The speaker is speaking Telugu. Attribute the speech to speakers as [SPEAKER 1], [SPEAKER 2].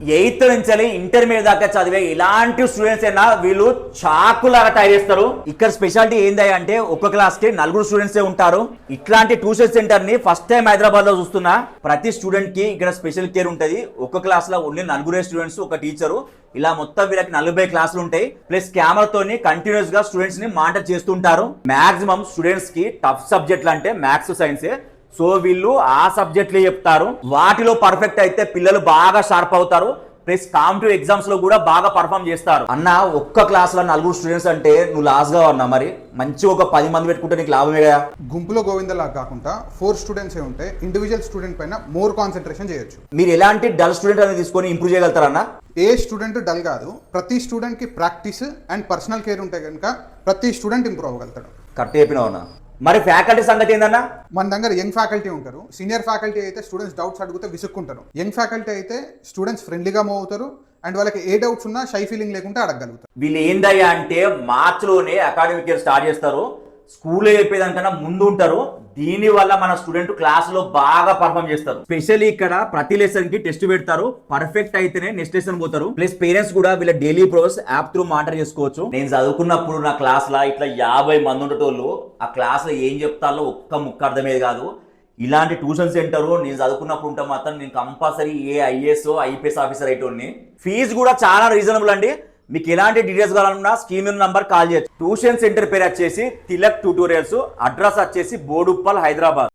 [SPEAKER 1] ఎయిత్ నుంచి ఇంటర్మీడియట్ దాకా చదివే ఇలాంటి స్టూడెంట్స్ అయినా వీళ్ళు చాకులాగా తయారు చేస్తారు. ఇక్కడ స్పెషాలిటీ ఏంది అంటే ఒక్క క్లాస్ కి 4 స్టూడెంట్సే ఉంటారు. ఇట్లాంటి ట్యూషన్ సెంటర్ ని ఫస్ట్ టైం హైదరాబాద్ లో చూస్తున్నా. ప్రతి స్టూడెంట్ కి ఇక్కడ స్పెషల్ కేర్ ఉంటది. ఒక్క క్లాస్ లో ఓన్లీ 4 స్టూడెంట్స్, ఒక టీచరు. ఇలా మొత్తం వీళ్ళకి 40 క్లాసులు ఉంటాయి. ప్లస్ కెమెరాతోని కంటిన్యూస్ గా స్టూడెంట్స్ ని మానిటర్ చేస్తుంటారు. మాక్సిమం స్టూడెంట్స్ కి టఫ్ సబ్జెక్టులు అంటే మ్యాథ్స్, సైన్సే. సో వీళ్ళు ఆ సబ్జెక్టులే చెప్తారు. వాటిలో పర్ఫెక్ట్ అయితే పిల్లలు బాగా షార్ప్ అవుతారు. ప్లస్ కాంపిటివ్ ఎగ్జామ్స్ లో కూడా బాగా పర్ఫామ్ చేస్తారు. అన్న ఒక్క క్లాస్ లో 4 స్టూడెంట్స్ అంటే నువ్వు లాస్ గా ఉన్నా, మరి మంచి ఒక 10 మంది పెట్టుకుంటే నీకు లాభమే కదా.
[SPEAKER 2] గుంపులో గోవిందలా కాకుండా 4 స్టూడెంట్స్ ఉంటే ఇండివిజువల్ స్టూడెంట్ పైన మోర్ కాన్సన్ట్రేషన్ చేయొచ్చు.
[SPEAKER 1] మీరు ఎలాంటి డల్ స్టూడెంట్ అనేది తీసుకొని ఇంప్రూవ్ చేయగలుగుతారన్న?
[SPEAKER 2] ఏ స్టూడెంట్ డల్ కాదు, ప్రతి స్టూడెంట్ కి ప్రాక్టీస్ అండ్ పర్సనల్ కేర్ ఉంటే కనుక ప్రతి స్టూడెంట్ ఇంప్రూవ్ అవ్వగలుగుతాడు.
[SPEAKER 1] కరెక్ట్ చెప్పినావు. మరి ఫ్యాకల్టీ సంగతి ఏందన్నా?
[SPEAKER 2] మన దగ్గర యంగ్ ఫ్యాకల్టీ ఉంటారు. సీనియర్ ఫ్యాకల్టీ అయితే స్టూడెంట్స్ డౌట్స్ అడిగితే విసుక్కుంటారు. యంగ్ ఫ్యాకల్టీ అయితే స్టూడెంట్స్ ఫ్రెండ్లీగా మూవ్ అవుతారు అండ్ వాళ్ళకి ఏ డౌట్స్ ఉన్నా షై ఫీలింగ్ లేకుండా అడగగలుగుతారు.
[SPEAKER 1] వీళ్ళు ఏందయ్యా అంటే మార్చ్ లోనే అకాడమిక్ ఇయర్ స్టార్ట్ చేస్తారు. స్కూల్లో చెప్పేదానికన్నా ముందు ఉంటారు. దీని వల్ల మన స్టూడెంట్ క్లాస్ లో బాగా పర్ఫామ్ చేస్తారు. స్పెషల్లీ ఇక్కడ ప్రతి లెసన్ కి టెస్ట్ పెడతారు. పర్ఫెక్ట్ అయితేనే నెక్స్ట్ లెసన్ పోతారు. ప్లస్ పేరెంట్స్ కూడా వీళ్ళ daily progress app through monitor చేసుకోవచ్చు. నేను చదువుకున్నప్పుడు నా క్లాస్ లో ఇట్లా 50 మంది ఉండేటోళ్ళు. ఆ క్లాస్ లో ఏం చెప్తారో ఒక్క ముక్క అర్థమయ్యేది కాదు. ఇలాంటి ట్యూషన్ సెంటర్ నేను చదువుకున్నప్పుడు ఉంటే మాత్రం నేను కంపల్సరీ ఐఏఎస్, ఐపీఎస్ ఆఫీసర్ అయ్యేటోడిని. ఫీజు కూడా చాలా రీజనబుల్ అండి. మీకు ఎలాంటి డీటెయిల్స్ కావాలన్నా స్క్రీన్ నంబర్ కాల్ చేయొచ్చు. ట్యూషన్ సెంటర్ పేరు వచ్చేసి తిలక్ ట్యూటోరియల్స్, అడ్రస్ వచ్చేసి బోడుప్పల్, హైదరాబాద్.